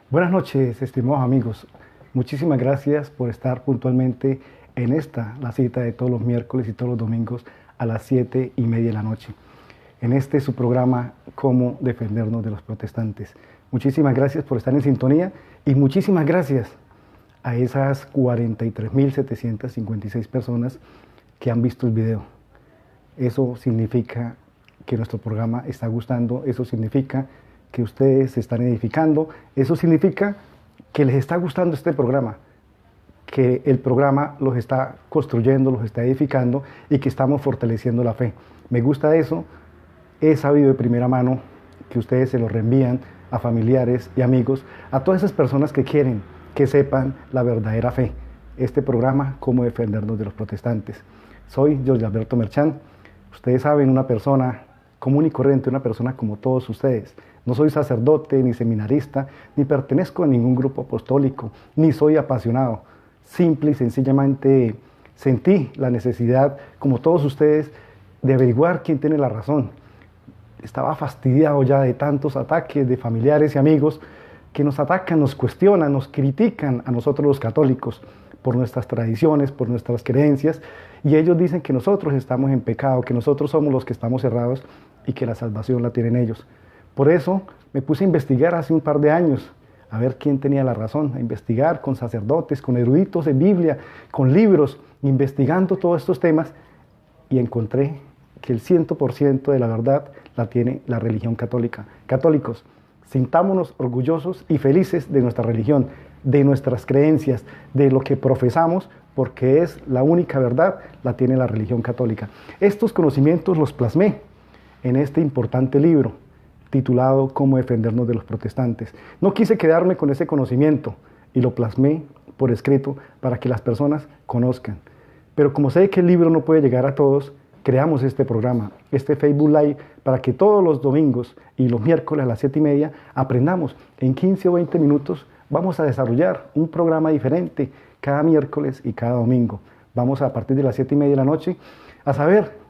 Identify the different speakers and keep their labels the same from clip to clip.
Speaker 1: Buenas noches, estimados amigos. Muchísimas gracias por estar puntualmente en la cita de todos los miércoles y todos los domingos a las 7:30 de la noche. En su programa, Cómo defendernos de los protestantes. Muchísimas gracias por estar en sintonía y muchísimas gracias a esas 43.756 personas que han visto el video. Eso significa que nuestro programa está gustando, eso significa que ustedes se están edificando, eso significa que les está gustando este programa, que el programa los está construyendo, los está edificando y que estamos fortaleciendo la fe. Me gusta eso, he sabido de primera mano que ustedes se lo reenvían a familiares y amigos, a todas esas personas que quieren que sepan la verdadera fe. Este programa, Cómo defendernos de los protestantes. Soy Jorge Alberto Merchán, ustedes saben, una persona común y corriente, una persona como todos ustedes. No soy sacerdote, ni seminarista, ni pertenezco a ningún grupo apostólico, ni soy apasionado. Simple y sencillamente sentí la necesidad, como todos ustedes, de averiguar quién tiene la razón. Estaba fastidiado ya de tantos ataques de familiares y amigos que nos atacan, nos cuestionan, nos critican a nosotros los católicos por nuestras tradiciones, por nuestras creencias, y ellos dicen que nosotros estamos en pecado, que nosotros somos los que estamos errados y que la salvación la tienen ellos. Por eso me puse a investigar hace un par de años, a ver quién tenía la razón, a investigar con sacerdotes, con eruditos de Biblia, con libros, investigando todos estos temas, y encontré que el 100% de la verdad la tiene la religión católica. Católicos, sintámonos orgullosos y felices de nuestra religión, de nuestras creencias, de lo que profesamos, porque es la única verdad, la tiene la religión católica. Estos conocimientos los plasmé en este importante libro, titulado Cómo defendernos de los protestantes. No quise quedarme con ese conocimiento y lo plasmé por escrito para que las personas conozcan. Pero como sé que el libro no puede llegar a todos, creamos este programa, este Facebook Live, para que todos los domingos y los miércoles a las 7:30 aprendamos. En 15 o 20 minutos vamos a desarrollar un programa diferente cada miércoles y cada domingo. Vamos a partir de las 7:30 de la noche a saber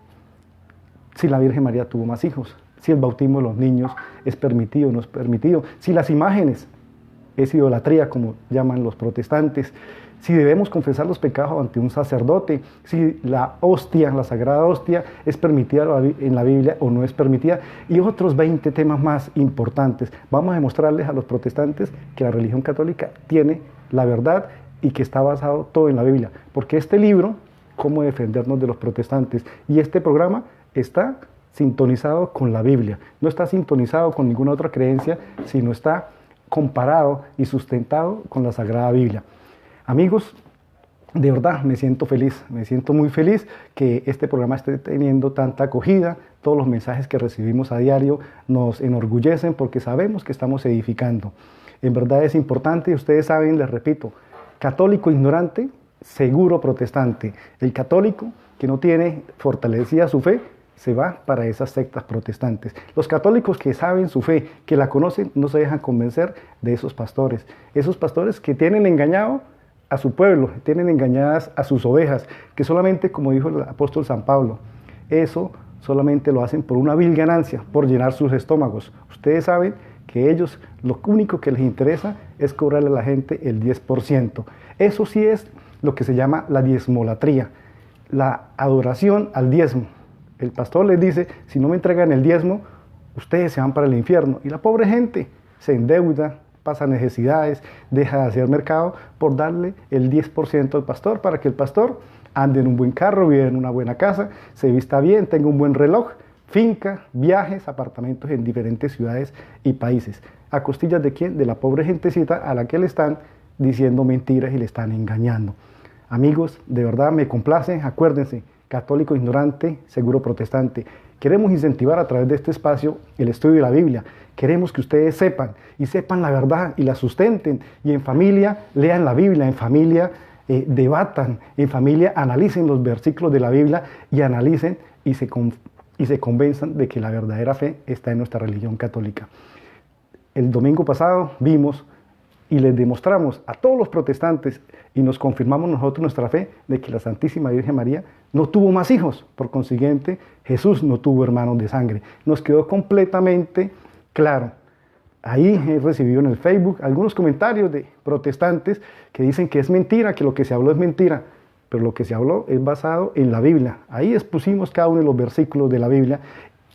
Speaker 1: si la Virgen María tuvo más hijos, si el bautismo de los niños es permitido o no es permitido, si las imágenes es idolatría, como llaman los protestantes, si debemos confesar los pecados ante un sacerdote, si la hostia, la sagrada hostia, es permitida en la Biblia o no es permitida, y otros 20 temas más importantes. Vamos a demostrarles a los protestantes que la religión católica tiene la verdad y que está basado todo en la Biblia, porque este libro, Cómo defendernos de los protestantes, y este programa está sintonizado con la Biblia, no está sintonizado con ninguna otra creencia, sino está comparado y sustentado con la Sagrada Biblia. Amigos, de verdad me siento feliz, me siento muy feliz que este programa esté teniendo tanta acogida. Todos los mensajes que recibimos a diario nos enorgullecen porque sabemos que estamos edificando. En verdad es importante, y ustedes saben, les repito, católico ignorante, seguro protestante. El católico que no tiene fortalecida su fe, se va para esas sectas protestantes. Los católicos que saben su fe, que la conocen, no se dejan convencer de esos pastores que tienen engañado a su pueblo, tienen engañadas a sus ovejas, que solamente, como dijo el apóstol San Pablo, eso solamente lo hacen por una vil ganancia, por llenar sus estómagos. Ustedes saben que ellos lo único que les interesa es cobrarle a la gente el 10%. Eso sí es lo que se llama la diezmolatría, la adoración al diezmo. El pastor les dice, si no me entregan el diezmo, ustedes se van para el infierno. Y la pobre gente se endeuda, pasa necesidades, deja de hacer mercado por darle el 10% al pastor, para que el pastor ande en un buen carro, viva en una buena casa, se vista bien, tenga un buen reloj, finca, viajes, apartamentos en diferentes ciudades y países. ¿A costillas de quién? De la pobre gentecita a la que le están diciendo mentiras y le están engañando. Amigos, de verdad me complace, acuérdense, católico ignorante, seguro protestante. Queremos incentivar a través de este espacio el estudio de la Biblia. Queremos que ustedes sepan la verdad y la sustenten, y en familia lean la Biblia, en familia debatan, en familia analicen los versículos de la Biblia y analicen y se convenzan de que la verdadera fe está en nuestra religión católica. El domingo pasado vimos y les demostramos a todos los protestantes y nos confirmamos nosotros nuestra fe de que la Santísima Virgen María no tuvo más hijos. Por consiguiente, Jesús no tuvo hermanos de sangre. Nos quedó completamente claro. Ahí he recibido en el Facebook algunos comentarios de protestantes que dicen que es mentira, que lo que se habló es mentira, pero lo que se habló es basado en la Biblia. Ahí expusimos cada uno de los versículos de la Biblia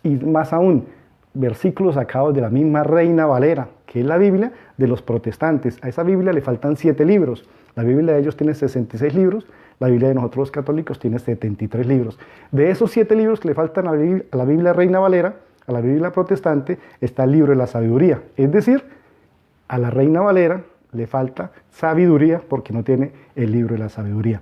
Speaker 1: y más aún, versículos sacados de la misma Reina Valera, que es la Biblia de los protestantes. A esa Biblia le faltan 7 libros. La Biblia de ellos tiene 66 libros, la Biblia de nosotros los católicos tiene 73 libros. De esos 7 libros que le faltan a la Biblia Reina Valera, a la Biblia protestante, está el libro de la sabiduría. Es decir, a la Reina Valera le falta sabiduría porque no tiene el libro de la sabiduría.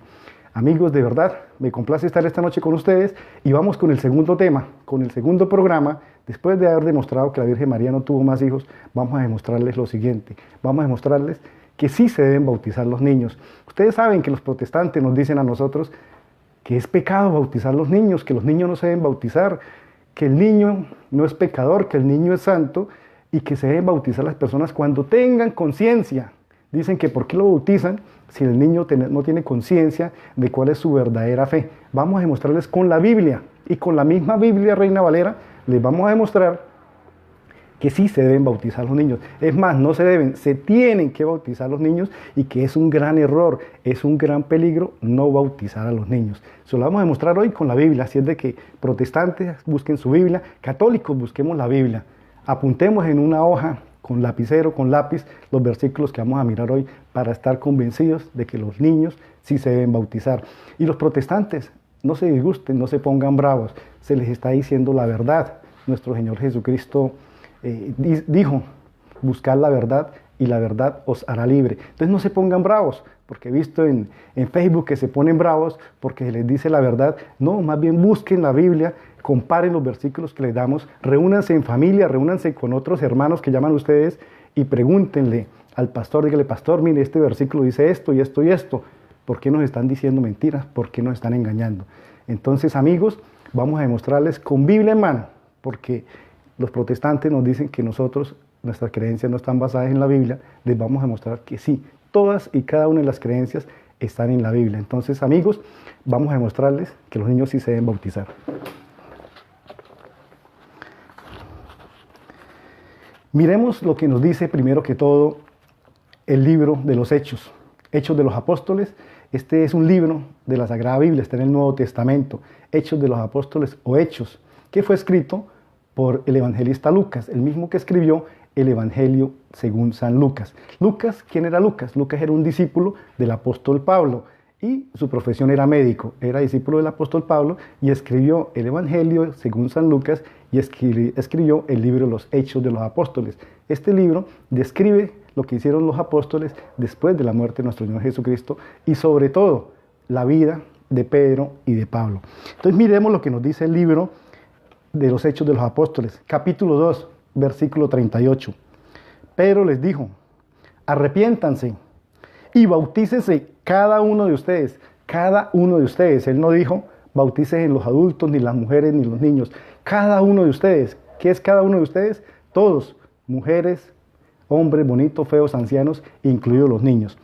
Speaker 1: Amigos, de verdad, me complace estar esta noche con ustedes y vamos con el segundo tema, con el segundo programa. Después de haber demostrado que la Virgen María no tuvo más hijos, vamos a demostrarles lo siguiente. Vamos a demostrarles que sí se deben bautizar los niños. Ustedes saben que los protestantes nos dicen a nosotros que es pecado bautizar los niños, que los niños no se deben bautizar, que el niño no es pecador, que el niño es santo y que se deben bautizar las personas cuando tengan conciencia. Dicen que ¿por qué lo bautizan si el niño no tiene conciencia de cuál es su verdadera fe? Vamos a demostrarles con la Biblia y con la misma Biblia Reina Valera les vamos a demostrar que sí se deben bautizar los niños. Es más, no se deben, se tienen que bautizar los niños y que es un gran error, es un gran peligro no bautizar a los niños. Eso lo vamos a demostrar hoy con la Biblia, así es de que protestantes busquen su Biblia, católicos busquemos la Biblia, apuntemos en una hoja con lapicero, con lápiz, los versículos que vamos a mirar hoy para estar convencidos de que los niños sí se deben bautizar. Y los protestantes, no se disgusten, no se pongan bravos, se les está diciendo la verdad. Nuestro Señor Jesucristo dijo, buscad la verdad y la verdad os hará libre. Entonces no se pongan bravos, porque he visto en Facebook que se ponen bravos porque se les dice la verdad. No, más bien busquen la Biblia, comparen los versículos que les damos, reúnanse en familia, reúnanse con otros hermanos que llaman ustedes y pregúntenle al pastor, dígale, pastor, mire, este versículo dice esto y esto y esto. ¿Por qué nos están diciendo mentiras? ¿Por qué nos están engañando? Entonces, amigos, vamos a demostrarles con Biblia en mano, porque los protestantes nos dicen que nosotros, nuestras creencias no están basadas en la Biblia, les vamos a demostrar que sí, todas y cada una de las creencias están en la Biblia. Entonces, amigos, vamos a demostrarles que los niños sí se deben bautizar. Miremos lo que nos dice primero que todo el libro de los Hechos, Hechos de los Apóstoles. Este es un libro de la Sagrada Biblia, está en el Nuevo Testamento, Hechos de los Apóstoles o Hechos, que fue escrito por el evangelista Lucas, el mismo que escribió el Evangelio según San Lucas. Lucas, ¿quién era Lucas? Lucas era un discípulo del apóstol Pablo y su profesión era médico, era discípulo del apóstol Pablo y escribió el Evangelio según San Lucas y escribió el libro de los Hechos de los Apóstoles. Este libro describe lo que hicieron los apóstoles después de la muerte de nuestro Señor Jesucristo y sobre todo la vida de Pedro y de Pablo. Entonces miremos lo que nos dice el libro de los Hechos de los Apóstoles, capítulo 2, versículo 38. Pedro les dijo, arrepiéntanse y bautícense cada uno de ustedes, cada uno de ustedes. Él no dijo, bautícense los adultos, ni las mujeres, ni los niños. Cada uno de ustedes. ¿Qué es cada uno de ustedes? Todos, mujeres, hombres, bonitos, feos, ancianos, incluidos los niños.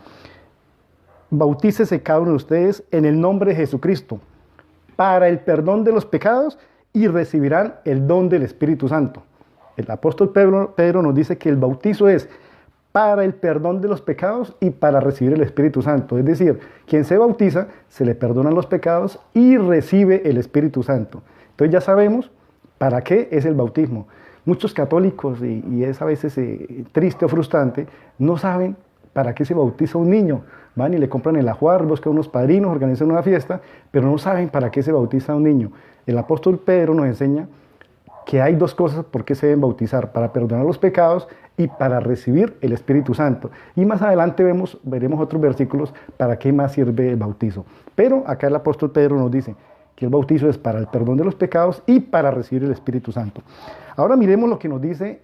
Speaker 1: Bautícese cada uno de ustedes en el nombre de Jesucristo para el perdón de los pecados y recibirán el don del Espíritu Santo. El apóstol Pedro nos dice que el bautizo es para el perdón de los pecados y para recibir el Espíritu Santo. Es decir, quien se bautiza, se le perdonan los pecados y recibe el Espíritu Santo. Entonces ya sabemos para qué es el bautismo. Muchos católicos, y es a veces triste o frustrante, no saben para qué se bautiza un niño. Van y le compran el ajuar, buscan unos padrinos, organizan una fiesta, pero no saben para qué se bautiza un niño. El apóstol Pedro nos enseña que hay dos cosas por qué se deben bautizar, para perdonar los pecados y para recibir el Espíritu Santo. Y más adelante veremos otros versículos para qué más sirve el bautizo. Pero acá el apóstol Pedro nos dice que el bautizo es para el perdón de los pecados y para recibir el Espíritu Santo. Ahora miremos lo que nos dice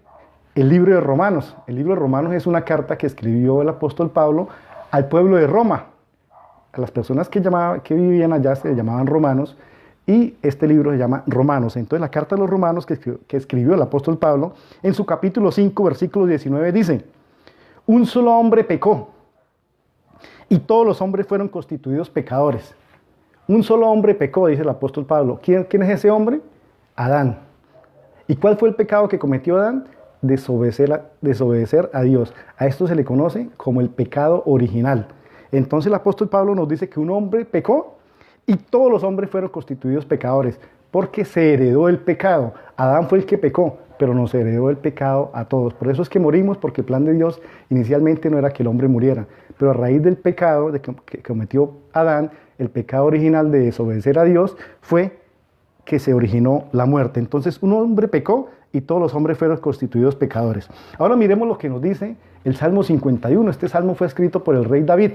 Speaker 1: el libro de Romanos. El libro de Romanos es una carta que escribió el apóstol Pablo al pueblo de Roma. A las personas que vivían allá se llamaban romanos. Y este libro se llama Romanos. Entonces la carta de los romanos que escribió el apóstol Pablo, en su capítulo 5, versículo 19, dice, un solo hombre pecó y todos los hombres fueron constituidos pecadores. Un solo hombre pecó, dice el apóstol Pablo. ¿Quién es ese hombre? Adán. ¿Y cuál fue el pecado que cometió Adán? desobedecer a Dios. A esto se le conoce como el pecado original. Entonces el apóstol Pablo nos dice que un hombre pecó y todos los hombres fueron constituidos pecadores, porque se heredó el pecado. Adán fue el que pecó, pero nos heredó el pecado a todos. Por eso es que morimos, porque el plan de Dios inicialmente no era que el hombre muriera, pero a raíz del pecado que cometió Adán, el pecado original de desobedecer a Dios, fue que se originó la muerte. Entonces un hombre pecó y todos los hombres fueron constituidos pecadores. Ahora miremos lo que nos dice el Salmo 51. Este salmo fue escrito por el rey David.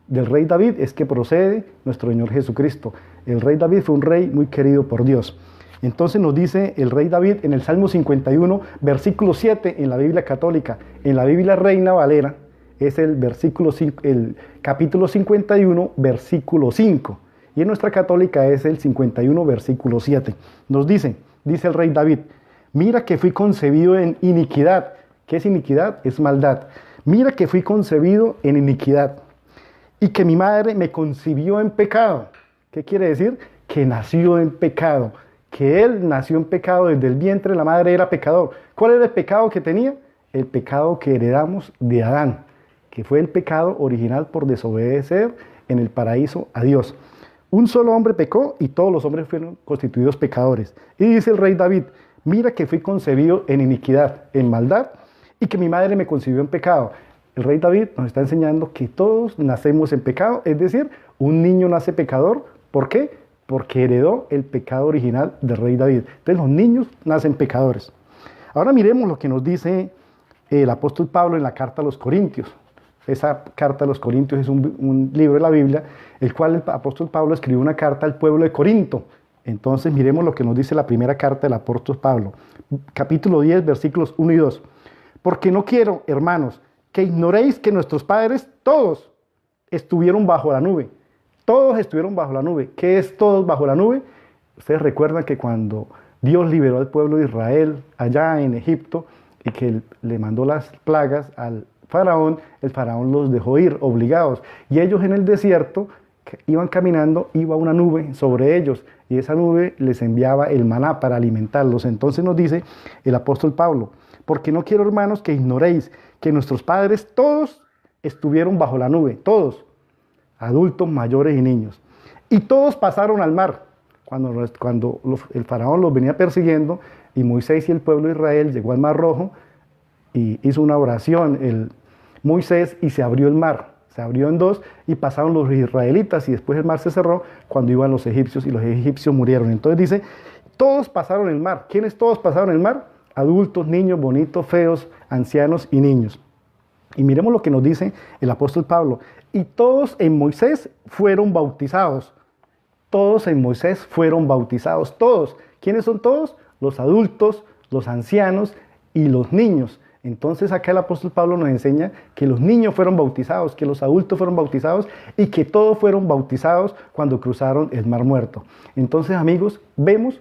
Speaker 1: Del rey David es que procede nuestro Señor Jesucristo. El rey David fue un rey muy querido por Dios. Entonces nos dice el rey David en el Salmo 51, versículo 7 en la Biblia católica. En la Biblia Reina Valera es el capítulo 51, versículo 5. Y en nuestra católica es el 51, versículo 7. Nos dice el rey David: mira que fui concebido en iniquidad. ¿Qué es iniquidad? Es maldad. Mira que fui concebido en iniquidad y que mi madre me concibió en pecado. ¿Qué quiere decir? Que nació en pecado, que él nació en pecado, desde el vientre de la madre era pecador. ¿Cuál era el pecado que tenía? El pecado que heredamos de Adán, que fue el pecado original por desobedecer en el paraíso a Dios. Un solo hombre pecó y todos los hombres fueron constituidos pecadores. Y dice el rey David: mira que fui concebido en iniquidad, en maldad, y que mi madre me concibió en pecado. El rey David nos está enseñando que todos nacemos en pecado, es decir, un niño nace pecador. ¿Por qué? Porque heredó el pecado original del rey David. Entonces los niños nacen pecadores. Ahora miremos lo que nos dice el apóstol Pablo en la carta a los Corintios. Esa carta a los Corintios es un libro de la Biblia, el cual el apóstol Pablo escribió una carta al pueblo de Corinto. Entonces miremos lo que nos dice la primera carta del apóstol Pablo, capítulo 10, versículos 1 y 2. Porque no quiero, hermanos, que ignoréis que nuestros padres todos estuvieron bajo la nube. Todos estuvieron bajo la nube. ¿Qué es todos bajo la nube? Ustedes recuerdan que cuando Dios liberó al pueblo de Israel allá en Egipto y que le mandó las plagas al faraón, el faraón los dejó ir obligados. Y ellos en el desierto iban caminando, iba una nube sobre ellos y esa nube les enviaba el maná para alimentarlos. Entonces nos dice el apóstol Pablo: porque no quiero, hermanos, que ignoréis que nuestros padres todos estuvieron bajo la nube, todos, adultos, mayores y niños. Y todos pasaron al mar. Cuando el faraón los venía persiguiendo y Moisés y el pueblo de Israel llegó al Mar Rojo y hizo una oración, Moisés, y se abrió el mar. Se abrió en dos y pasaron los israelitas y después el mar se cerró cuando iban los egipcios y los egipcios murieron. Entonces dice, todos pasaron el mar. ¿Quiénes todos pasaron el mar? Adultos, niños, bonitos, feos, ancianos y niños. Y miremos lo que nos dice el apóstol Pablo. Y todos en Moisés fueron bautizados. Todos en Moisés fueron bautizados. Todos. ¿Quiénes son todos? Los adultos, los ancianos y los niños. Entonces acá el apóstol Pablo nos enseña que los niños fueron bautizados, que los adultos fueron bautizados y que todos fueron bautizados cuando cruzaron el Mar Muerto. Entonces, amigos, vemos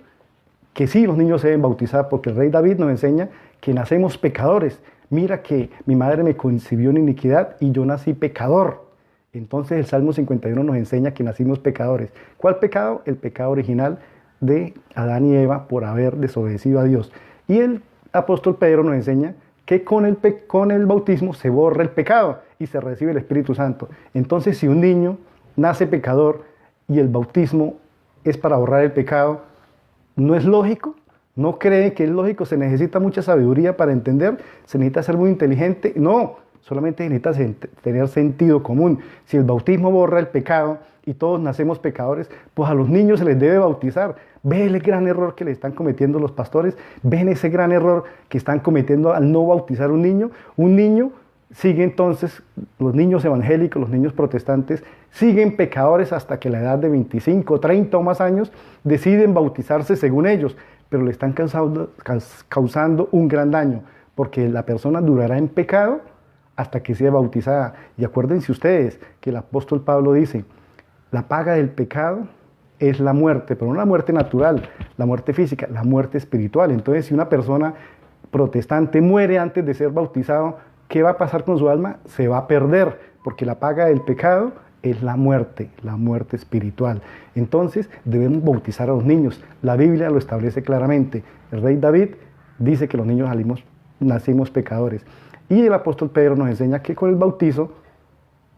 Speaker 1: que sí, los niños se deben bautizar, porque el rey David nos enseña que nacemos pecadores. Mira que mi madre me concibió en iniquidad y yo nací pecador. Entonces el Salmo 51 nos enseña que nacimos pecadores. ¿Cuál pecado? El pecado original de Adán y Eva por haber desobedecido a Dios. Y el apóstol Pedro nos enseña que con el bautismo se borra el pecado y se recibe el Espíritu Santo. Entonces, si un niño nace pecador y el bautismo es para borrar el pecado, ¿no es lógico? ¿No cree que es lógico? ¿Se necesita mucha sabiduría para entender? ¿Se necesita ser muy inteligente? No, solamente necesita tener sentido común. Si el bautismo borra el pecado y todos nacemos pecadores, pues a los niños se les debe bautizar. ¿Ve el gran error que le están cometiendo los pastores? ¿Ven ese gran error que están cometiendo al no bautizar a un niño? Un niño sigue entonces, los niños evangélicos, los niños protestantes, siguen pecadores hasta que a la edad de 25, 30 o más años deciden bautizarse según ellos, pero le están causando un gran daño, porque la persona durará en pecado hasta que sea bautizada. Y acuérdense ustedes que el apóstol Pablo dice, la paga del pecado es la muerte, pero no la muerte natural, la muerte física, la muerte espiritual. Entonces, si una persona protestante muere antes de ser bautizado, ¿qué va a pasar con su alma? Se va a perder, porque la paga del pecado es la muerte espiritual. Entonces, debemos bautizar a los niños. La Biblia lo establece claramente. El rey David dice que los niños salimos nacimos pecadores. Y el apóstol Pedro nos enseña que con el bautizo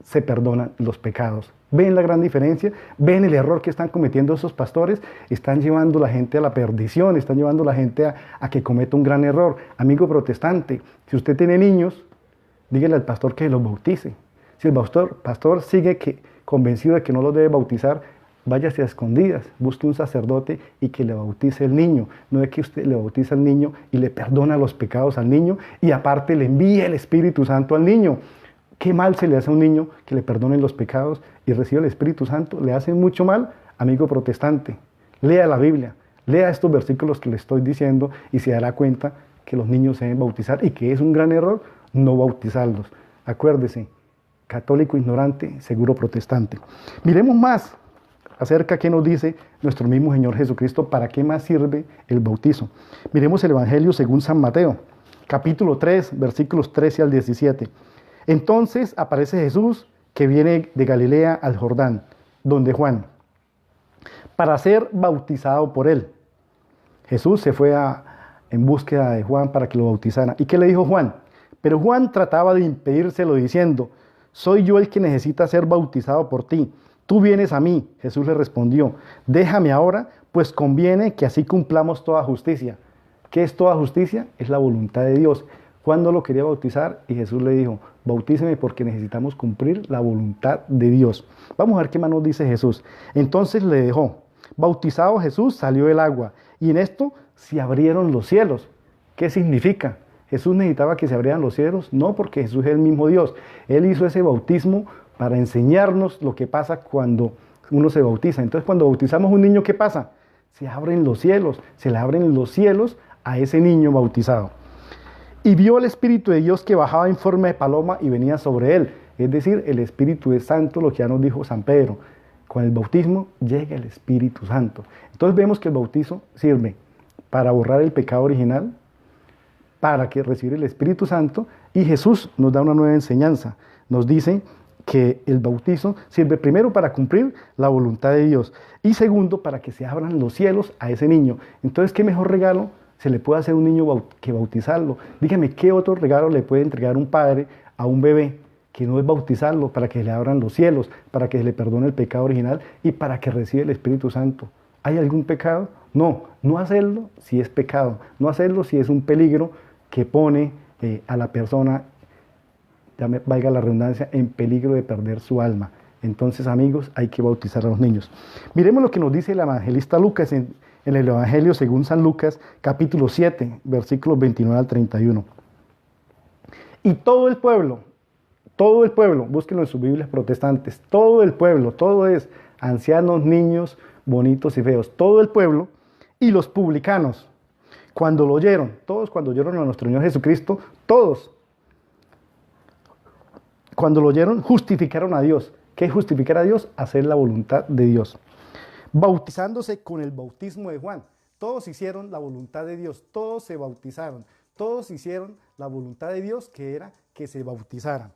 Speaker 1: se perdonan los pecados. ¿Ven la gran diferencia? ¿Ven el error que están cometiendo esos pastores? Están llevando a la gente a la perdición, están llevando a la gente a que cometa un gran error. Amigo protestante, si usted tiene niños, dígale al pastor que los bautice. Si el pastor sigue convencido de que no los debe bautizar, váyase a escondidas, busque un sacerdote y que le bautice el niño. No es que usted le bautice al niño y le perdona los pecados al niño y aparte le envía el Espíritu Santo al niño. ¿Qué mal se le hace a un niño que le perdonen los pecados y reciba el Espíritu Santo? Le hace mucho mal, amigo protestante. Lea la Biblia, lea estos versículos que le estoy diciendo y se dará cuenta que los niños se deben bautizar y que es un gran error no bautizarlos. Acuérdese, católico ignorante, seguro protestante. Miremos más acerca de qué nos dice nuestro mismo Señor Jesucristo, para qué más sirve el bautizo. Miremos el Evangelio según San Mateo, capítulo 3, versículos 13 al 17. Entonces aparece Jesús que viene de Galilea al Jordán, donde Juan, para ser bautizado por él. Jesús se fue en búsqueda de Juan para que lo bautizara. ¿Y qué le dijo Juan? Pero Juan trataba de impedírselo diciendo, soy yo el que necesita ser bautizado por ti. Tú vienes a mí. Jesús le respondió, déjame ahora, pues conviene que así cumplamos toda justicia. ¿Qué es toda justicia? Es la voluntad de Dios. Juan no lo quería bautizar y Jesús le dijo, bautíceme porque necesitamos cumplir la voluntad de Dios. Vamos a ver qué más nos dice Jesús. Entonces le dejó. Bautizado Jesús, salió del agua y en esto se abrieron los cielos. ¿Qué significa? ¿Jesús necesitaba que se abrieran los cielos? No, porque Jesús es el mismo Dios. Él hizo ese bautismo para enseñarnos lo que pasa cuando uno se bautiza. Entonces, cuando bautizamos a un niño, ¿qué pasa? Se abren los cielos, se le abren los cielos a ese niño bautizado. Y vio el Espíritu de Dios que bajaba en forma de paloma y venía sobre él. Es decir, el Espíritu es Santo, lo que ya nos dijo San Pedro. Con el bautismo llega el Espíritu Santo. Entonces vemos que el bautizo sirve para borrar el pecado original, para que reciba el Espíritu Santo, y Jesús nos da una nueva enseñanza. Nos dice que el bautizo sirve primero para cumplir la voluntad de Dios y segundo para que se abran los cielos a ese niño. Entonces, ¿qué mejor regalo se le puede hacer a un niño que bautizarlo? Dígame, ¿qué otro regalo le puede entregar un padre a un bebé que no es bautizarlo para que le abran los cielos, para que se le perdone el pecado original y para que reciba el Espíritu Santo? ¿Hay algún pecado? No, no hacerlo si es pecado, no hacerlo si es un peligro que pone a la persona, ya me valga la redundancia, en peligro de perder su alma. Entonces, amigos, hay que bautizar a los niños. Miremos lo que nos dice el evangelista Lucas en el Evangelio según San Lucas, capítulo 7, versículos 29 al 31. Y todo el pueblo, búsquenlo en sus Biblias protestantes, todo el pueblo, todo es ancianos, niños, bonitos y feos, todo el pueblo y los publicanos, cuando lo oyeron, todos cuando oyeron a nuestro Señor Jesucristo, todos, cuando lo oyeron, justificaron a Dios. ¿Qué es justificar a Dios? Hacer la voluntad de Dios. Bautizándose con el bautismo de Juan. Todos hicieron la voluntad de Dios, todos se bautizaron, todos hicieron la voluntad de Dios, que era que se bautizaran.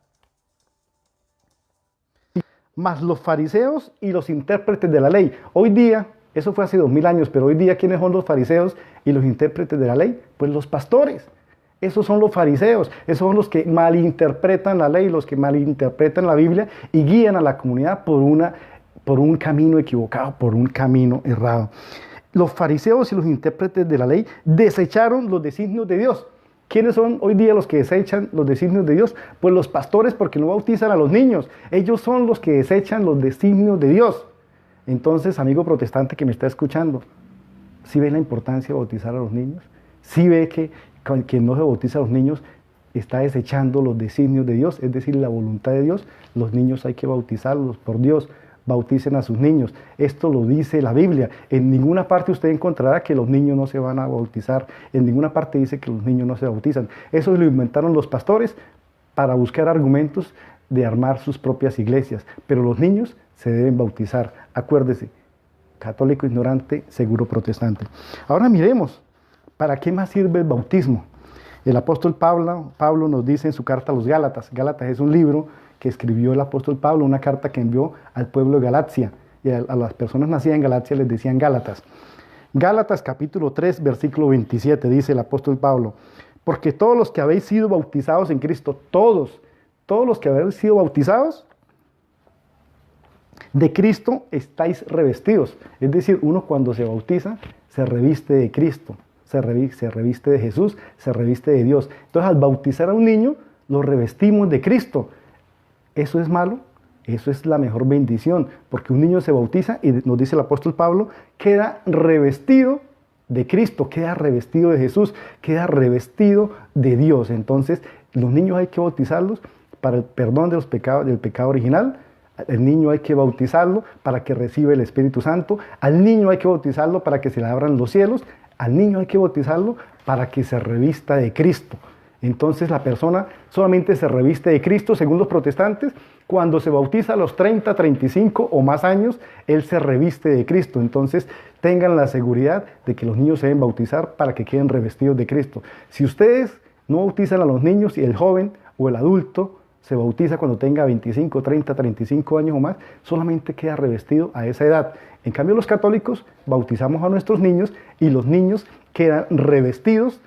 Speaker 1: Más los fariseos y los intérpretes de la ley. Hoy día, eso fue hace 2000 años, pero hoy día, ¿quiénes son los fariseos y los intérpretes de la ley? Pues los pastores. Esos son los fariseos, esos son los que malinterpretan la ley, los que malinterpretan la Biblia y guían a la comunidad por un camino equivocado, por un camino errado. Los fariseos y los intérpretes de la ley desecharon los designios de Dios. ¿Quiénes son hoy día los que desechan los designios de Dios? Pues los pastores, porque no bautizan a los niños. Ellos son los que desechan los designios de Dios. Entonces, amigo protestante que me está escuchando, ¿sí ve la importancia de bautizar a los niños? ¿Sí ve que quien no se bautiza a los niños está desechando los designios de Dios, es decir, la voluntad de Dios? Los niños hay que bautizarlos por Dios. Bauticen a sus niños. Esto lo dice la Biblia. En ninguna parte usted encontrará que los niños no se van a bautizar. En ninguna parte dice que los niños no se bautizan. Eso lo inventaron los pastores para buscar argumentos de armar sus propias iglesias. Pero los niños se deben bautizar. Acuérdese, católico ignorante, seguro protestante. Ahora miremos, ¿para qué más sirve el bautismo? El apóstol Pablo nos dice en su carta a los Gálatas. Gálatas es un libro que escribió el apóstol Pablo, una carta que envió al pueblo de Galacia, y a las personas nacidas en Galacia les decían Gálatas. Gálatas capítulo 3, versículo 27, dice el apóstol Pablo, Porque todos los que habéis sido bautizados en Cristo, todos los que habéis sido bautizados de Cristo estáis revestidos. Es decir, uno cuando se bautiza se reviste de Cristo, se reviste de Jesús, se reviste de Dios. Entonces, al bautizar a un niño, lo revestimos de Cristo. ¿Eso es malo? Eso es la mejor bendición, porque un niño se bautiza y nos dice el apóstol Pablo, queda revestido de Cristo, queda revestido de Jesús, queda revestido de Dios. Entonces, los niños hay que bautizarlos para el perdón de los pecados, del pecado original. El niño hay que bautizarlo para que reciba el Espíritu Santo. Al niño hay que bautizarlo para que se le abran los cielos. Al niño hay que bautizarlo para que se revista de Cristo. Entonces la persona solamente se reviste de Cristo, según los protestantes, cuando se bautiza a los 30, 35 o más años, él se reviste de Cristo. Entonces tengan la seguridad de que los niños se deben bautizar para que queden revestidos de Cristo. Si ustedes no bautizan a los niños y el joven o el adulto se bautiza cuando tenga 25, 30, 35 años o más, solamente queda revestido a esa edad. En cambio, los católicos bautizamos a nuestros niños y los niños quedan revestidos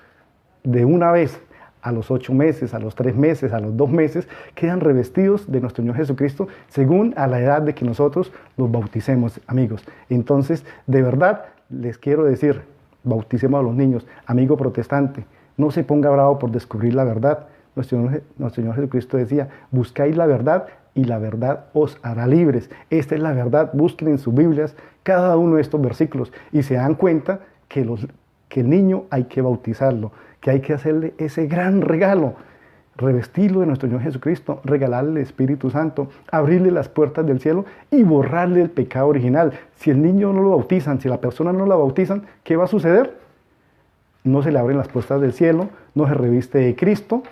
Speaker 1: de una vez. A los 8 meses, a los 3 meses, a los 2 meses, quedan revestidos de nuestro Señor Jesucristo según a la edad de que nosotros los bauticemos, amigos. Entonces, de verdad, les quiero decir, bauticemos a los niños. Amigo protestante, no se ponga bravo por descubrir la verdad. Nuestro Señor Jesucristo decía, buscáis la verdad y la verdad os hará libres. Esta es la verdad, busquen en sus Biblias cada uno de estos versículos y se dan cuenta que el niño hay que bautizarlo, que hay que hacerle ese gran regalo, revestirlo de nuestro Señor Jesucristo, regalarle el Espíritu Santo, abrirle las puertas del cielo y borrarle el pecado original. Si el niño no lo bautizan, si la persona no la bautizan, ¿qué va a suceder? No se le abren las puertas del cielo, no se reviste de Cristo,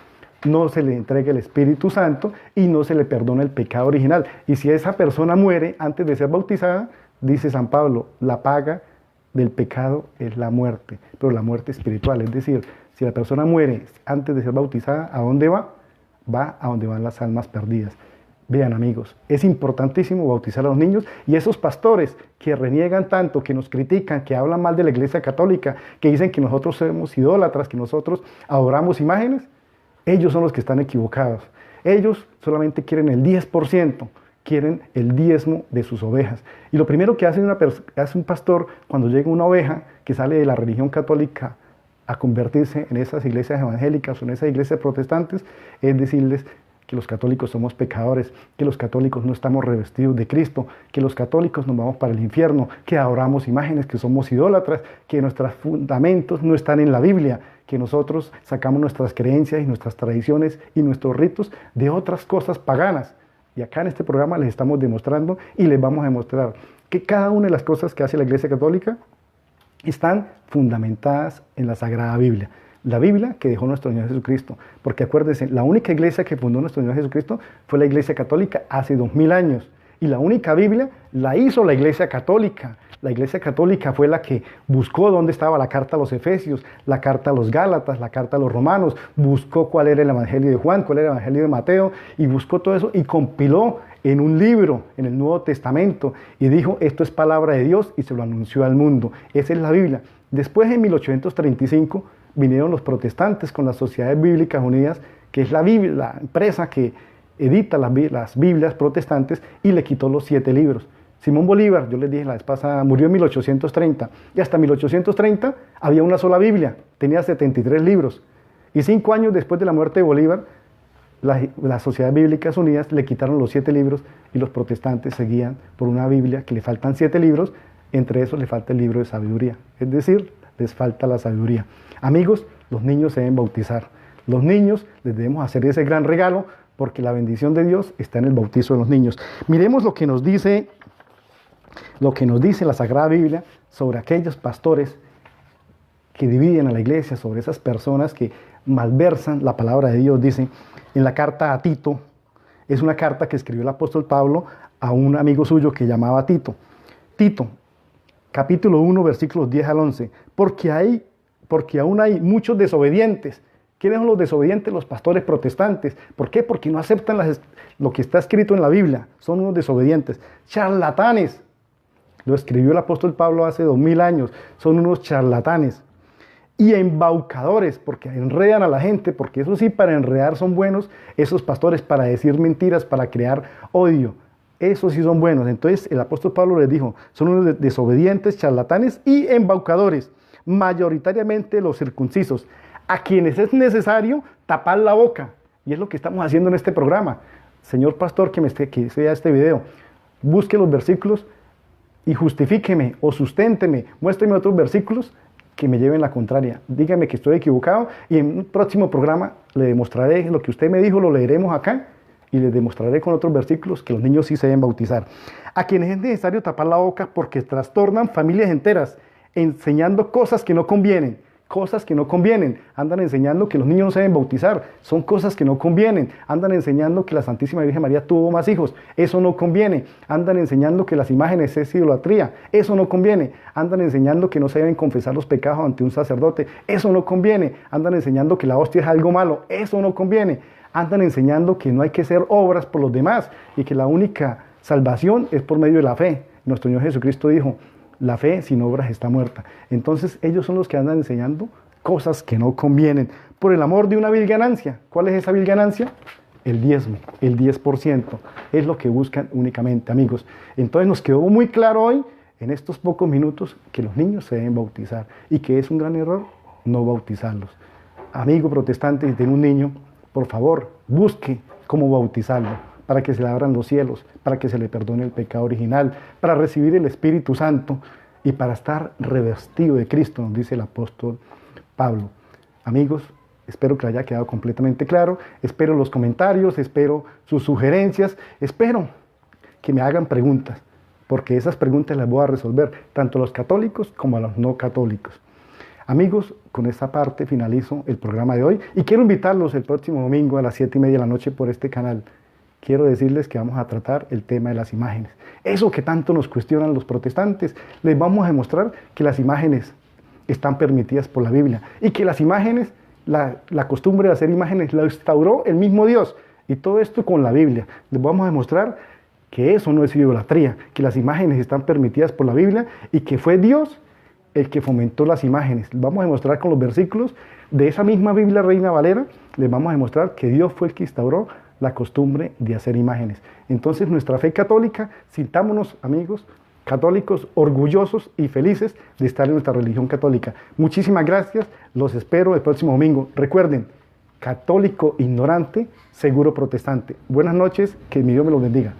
Speaker 1: no se le entrega el Espíritu Santo y no se le perdona el pecado original. Y si esa persona muere antes de ser bautizada, dice San Pablo, la paga del pecado es la muerte, pero la muerte espiritual. Es decir, si la persona muere antes de ser bautizada, ¿a dónde va? Va a donde van las almas perdidas. Vean, amigos, es importantísimo bautizar a los niños, y esos pastores que reniegan tanto, que nos critican, que hablan mal de la Iglesia Católica, que dicen que nosotros somos idólatras, que nosotros adoramos imágenes, ellos son los que están equivocados. Ellos solamente quieren el 10%, quieren el diezmo de sus ovejas. Y lo primero que hace un pastor cuando llega una oveja que sale de la religión católica a convertirse en esas iglesias evangélicas o en esas iglesias protestantes, es decirles que los católicos somos pecadores, que los católicos no estamos revestidos de Cristo, que los católicos nos vamos para el infierno, que adoramos imágenes, que somos idólatras, que nuestros fundamentos no están en la Biblia, que nosotros sacamos nuestras creencias y nuestras tradiciones y nuestros ritos de otras cosas paganas. Y acá en este programa les estamos demostrando y les vamos a demostrar que cada una de las cosas que hace la Iglesia Católica están fundamentadas en la Sagrada Biblia. La Biblia que dejó nuestro Señor Jesucristo. Porque acuérdense, la única iglesia que fundó nuestro Señor Jesucristo fue la Iglesia Católica hace 2000 años. Y la única Biblia la hizo la Iglesia Católica. La Iglesia Católica fue la que buscó dónde estaba la carta a los Efesios, la carta a los Gálatas, la carta a los Romanos, buscó cuál era el Evangelio de Juan, cuál era el Evangelio de Mateo, y buscó todo eso y compiló en un libro, en el Nuevo Testamento, y dijo, esto es palabra de Dios, y se lo anunció al mundo. Esa es la Biblia. Después, en 1835, vinieron los protestantes con las Sociedades Bíblicas Unidas, que es la Biblia, la empresa que edita las Biblias protestantes, y le quitó los 7 libros. Simón Bolívar, yo les dije la vez pasada, murió en 1830, y hasta 1830 había una sola Biblia, tenía 73 libros. Y 5 años después de la muerte de Bolívar, las Sociedades Bíblicas Unidas le quitaron los 7 libros, y los protestantes seguían por una Biblia que le faltan 7 libros, entre esos le falta el libro de sabiduría, es decir, les falta la sabiduría. Amigos, los niños se deben bautizar. Los niños les debemos hacer ese gran regalo, porque la bendición de Dios está en el bautizo de los niños. Miremos lo que nos dice la Sagrada Biblia sobre aquellos pastores que dividen a la iglesia, sobre esas personas que malversan la palabra de Dios. Dice en la carta a Tito, es una carta que escribió el apóstol Pablo a un amigo suyo que llamaba Tito. Tito, capítulo 1, versículos 10 al 11, porque aún hay muchos desobedientes. ¿Quiénes son los desobedientes? Los pastores protestantes. ¿Por qué? Porque no aceptan lo que está escrito en la Biblia. Son unos desobedientes. Charlatanes. Lo escribió el apóstol Pablo hace 2000 años. Son unos charlatanes. y embaucadores, porque enredan a la gente, porque eso sí, para enredar son buenos esos pastores, para decir mentiras, para crear odio. Esos sí son buenos. Entonces el apóstol Pablo les dijo, son unos desobedientes, charlatanes y embaucadores, mayoritariamente los circuncisos, a quienes es necesario tapar la boca. Y es lo que estamos haciendo en este programa. Señor pastor que vea este video, busque los versículos y justifíqueme o susténteme, muéstreme otros versículos que me lleven la contraria. Dígame que estoy equivocado y en un próximo programa le demostraré lo que usted me dijo, lo leeremos acá y les demostraré con otros versículos que los niños sí se deben bautizar. A quienes es necesario tapar la boca porque trastornan familias enteras, enseñando cosas que no convienen. Cosas que no convienen, andan enseñando que los niños no se deben bautizar, son cosas que no convienen, andan enseñando que la Santísima Virgen María tuvo más hijos, eso no conviene, andan enseñando que las imágenes es idolatría, eso no conviene, andan enseñando que no se deben confesar los pecados ante un sacerdote, eso no conviene, andan enseñando que la hostia es algo malo, eso no conviene, andan enseñando que no hay que hacer obras por los demás y que la única salvación es por medio de la fe. Nuestro Señor Jesucristo dijo, la fe sin obras está muerta. Entonces ellos son los que andan enseñando cosas que no convienen por el amor de una vil ganancia. ¿Cuál es esa vil ganancia? El diezmo, el 10%. Es lo que buscan únicamente, amigos. Entonces nos quedó muy claro hoy, en estos pocos minutos, que los niños se deben bautizar y que es un gran error no bautizarlos. Amigo protestante, si tiene un niño, por favor, busque cómo bautizarlo, para que se le abran los cielos, para que se le perdone el pecado original, para recibir el Espíritu Santo y para estar revestido de Cristo, nos dice el apóstol Pablo. Amigos, espero que haya quedado completamente claro, espero los comentarios, espero sus sugerencias, espero que me hagan preguntas, porque esas preguntas las voy a resolver tanto a los católicos como a los no católicos. Amigos, con esta parte finalizo el programa de hoy y quiero invitarlos el próximo domingo a las 7:30 de la noche por este canal. Quiero decirles que vamos a tratar el tema de las imágenes. Eso que tanto nos cuestionan los protestantes, les vamos a demostrar que las imágenes están permitidas por la Biblia y que las imágenes, la costumbre de hacer imágenes la instauró el mismo Dios y todo esto con la Biblia. Les vamos a demostrar que eso no es idolatría, que las imágenes están permitidas por la Biblia y que fue Dios el que fomentó las imágenes. Les vamos a demostrar con los versículos de esa misma Biblia Reina Valera, les vamos a demostrar que Dios fue el que instauró la costumbre de hacer imágenes. Entonces nuestra fe católica, sintámonos, amigos católicos, orgullosos y felices de estar en nuestra religión católica. Muchísimas gracias, los espero el próximo domingo. Recuerden, católico ignorante, seguro protestante. Buenas noches, que mi Dios me los bendiga.